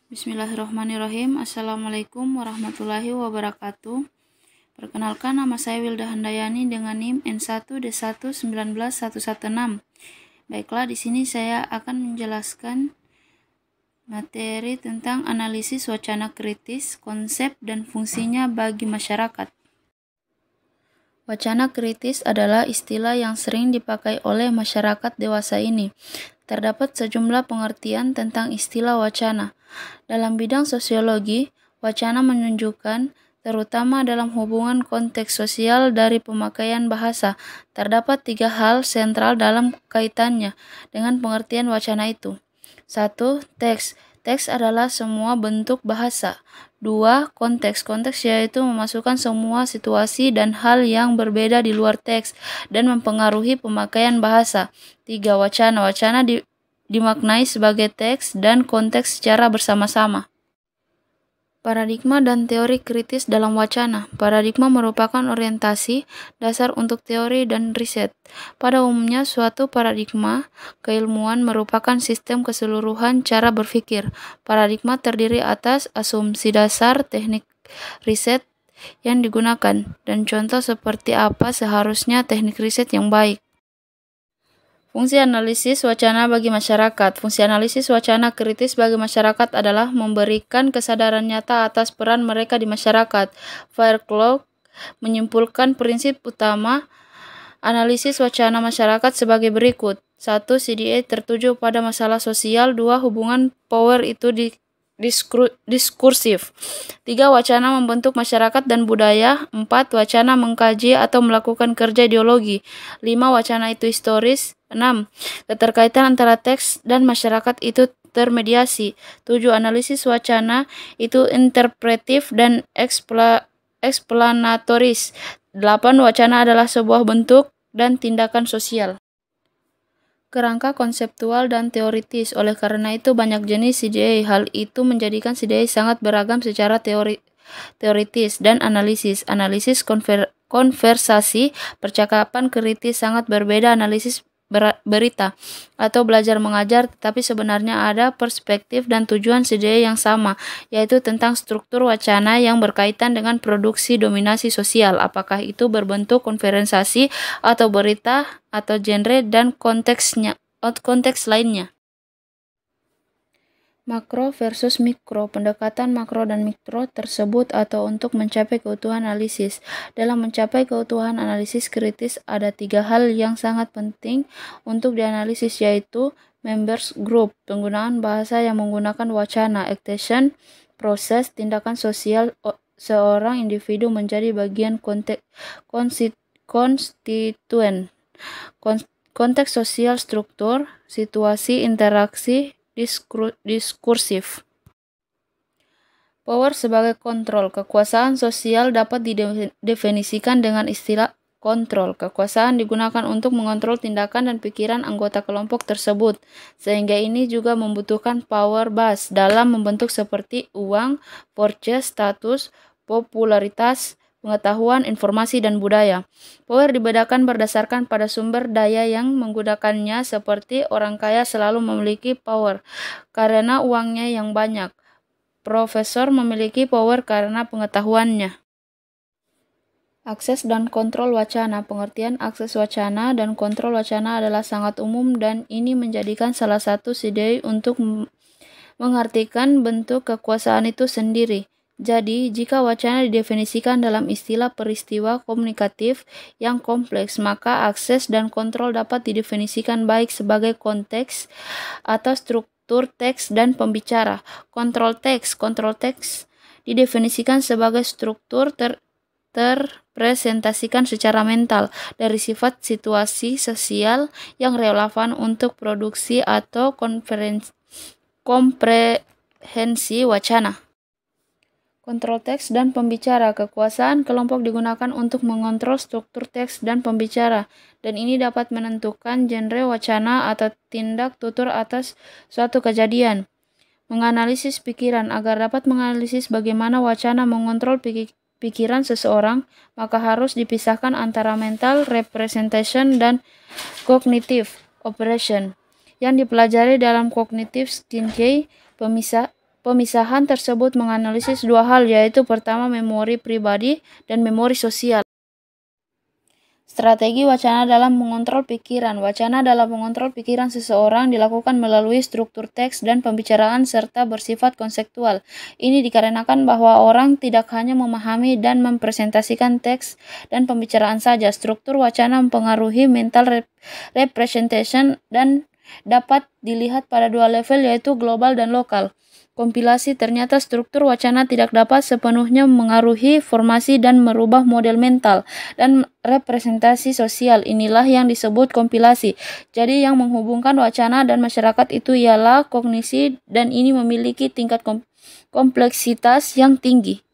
Bismillahirrahmanirrahim. Assalamualaikum warahmatullahi wabarakatuh. Perkenalkan, nama saya Wilda Handayani dengan NIM N1D1191116. Baiklah, di sini saya akan menjelaskan materi tentang analisis wacana kritis, konsep dan fungsinya bagi masyarakat. Wacana kritis adalah istilah yang sering dipakai oleh masyarakat dewasa ini. Terdapat sejumlah pengertian tentang istilah wacana. Dalam bidang sosiologi, wacana menunjukkan, terutama dalam hubungan konteks sosial dari pemakaian bahasa, terdapat 3 hal sentral dalam kaitannya dengan pengertian wacana itu. 1. Teks. Teks adalah semua bentuk bahasa. 2. Konteks. Konteks yaitu memasukkan semua situasi dan hal yang berbeda di luar teks dan mempengaruhi pemakaian bahasa. 3. Wacana. Wacana dimaknai sebagai teks dan konteks secara bersama-sama. Paradigma dan teori kritis dalam wacana. Paradigma merupakan orientasi dasar untuk teori dan riset. Pada umumnya, suatu paradigma keilmuan merupakan sistem keseluruhan cara berpikir. Paradigma terdiri atas asumsi dasar teknik riset yang digunakan, dan contoh seperti apa seharusnya teknik riset yang baik. Fungsi analisis wacana bagi masyarakat. Fungsi analisis wacana kritis bagi masyarakat adalah memberikan kesadaran nyata atas peran mereka di masyarakat. Fairclough menyimpulkan prinsip utama analisis wacana masyarakat sebagai berikut. 1. CDA tertuju pada masalah sosial. 2. Hubungan power itu diskursif. 3. Wacana membentuk masyarakat dan budaya. 4. Wacana mengkaji atau melakukan kerja ideologi. 5. Wacana itu historis. 6. Keterkaitan antara teks dan masyarakat itu termediasi. 7. Analisis wacana itu interpretif dan eksplanatoris. 8. Wacana adalah sebuah bentuk dan tindakan sosial. Kerangka konseptual dan teoritis. Oleh karena itu, banyak jenis CDA. Hal itu menjadikan CDA sangat beragam secara teoritis dan analisis. Analisis konversasi, percakapan kritis sangat berbeda analisis berita atau belajar mengajar, tetapi sebenarnya ada perspektif dan tujuan CDA yang sama, yaitu tentang struktur wacana yang berkaitan dengan produksi dominasi sosial, apakah itu berbentuk konversasi atau berita atau genre dan konteks lainnya. Makro versus mikro. Pendekatan makro dan mikro tersebut atau untuk mencapai keutuhan analisis. Dalam mencapai keutuhan analisis kritis ada 3 hal yang sangat penting untuk dianalisis, yaitu members group, penggunaan bahasa yang menggunakan wacana, action, proses, tindakan sosial seorang individu menjadi bagian konstituen, konteks sosial, struktur, situasi, interaksi, diskursif. Power sebagai kontrol. Kekuasaan sosial dapat didefinisikan dengan istilah kontrol. Kekuasaan digunakan untuk mengontrol tindakan dan pikiran anggota kelompok tersebut, sehingga ini juga membutuhkan power base dalam membentuk seperti uang, purchase, status, popularitas, pengetahuan, informasi, dan budaya. Power dibedakan berdasarkan pada sumber daya yang menggunakannya, seperti orang kaya selalu memiliki power karena uangnya yang banyak. Profesor memiliki power karena pengetahuannya. Akses dan kontrol wacana. Pengertian akses wacana dan kontrol wacana adalah sangat umum, dan ini menjadikan salah satu CDA untuk mengartikan bentuk kekuasaan itu sendiri. Jadi, jika wacana didefinisikan dalam istilah peristiwa komunikatif yang kompleks, maka akses dan kontrol dapat didefinisikan baik sebagai konteks atau struktur teks dan pembicara. Kontrol teks didefinisikan sebagai struktur terpresentasikan secara mental dari sifat situasi sosial yang relevan untuk produksi atau komprehensi wacana. Kontrol teks dan pembicara. Kekuasaan kelompok digunakan untuk mengontrol struktur teks dan pembicara, dan ini dapat menentukan genre wacana atau tindak tutur atas suatu kejadian. Menganalisis pikiran. Agar dapat menganalisis bagaimana wacana mengontrol pikiran seseorang, maka harus dipisahkan antara mental representation dan cognitive operation yang dipelajari dalam cognitive thinking. Pemisahan tersebut menganalisis dua hal, yaitu pertama memori pribadi dan memori sosial. Strategi wacana dalam mengontrol pikiran. Wacana dalam mengontrol pikiran seseorang dilakukan melalui struktur teks dan pembicaraan serta bersifat konseptual. Ini dikarenakan bahwa orang tidak hanya memahami dan mempresentasikan teks dan pembicaraan saja. Struktur wacana mempengaruhi mental representation dan dapat dilihat pada dua level, yaitu global dan lokal. Kompilasi. Ternyata struktur wacana tidak dapat sepenuhnya mengaruhi formasi dan merubah model mental dan representasi sosial. Inilah yang disebut kompilasi. Jadi yang menghubungkan wacana dan masyarakat itu ialah kognisi, dan ini memiliki tingkat kompleksitas yang tinggi.